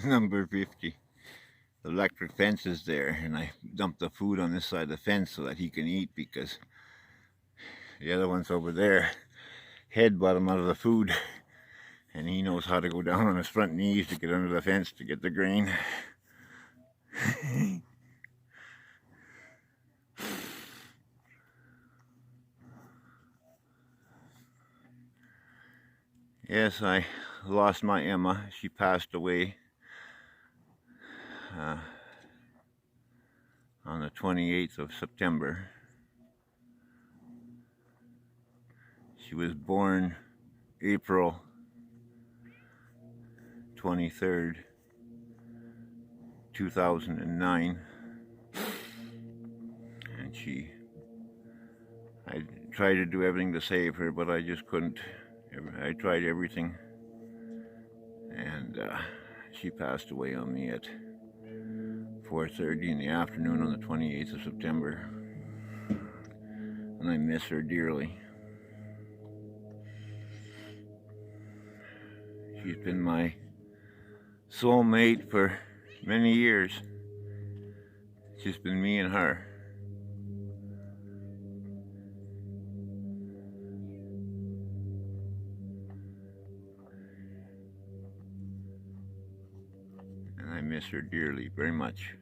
Number 50. The electric fence is there, and I dumped the food on this side of the fence so that he can eat, because the other one's over there. Headbutt him out of the food, and he knows how to go down on his front knees to get under the fence to get the grain. Yes, I lost my Emma. She passed away on the 28th of September. She was born April 23rd, 2009, and I tried to do everything to save her, but I just couldn't. I tried everything, and she passed away on me at 4:30 in the afternoon on the 28th of September, and I miss her dearly. She's been my soulmate for many years. It's just been me and her. And I miss her dearly, very much.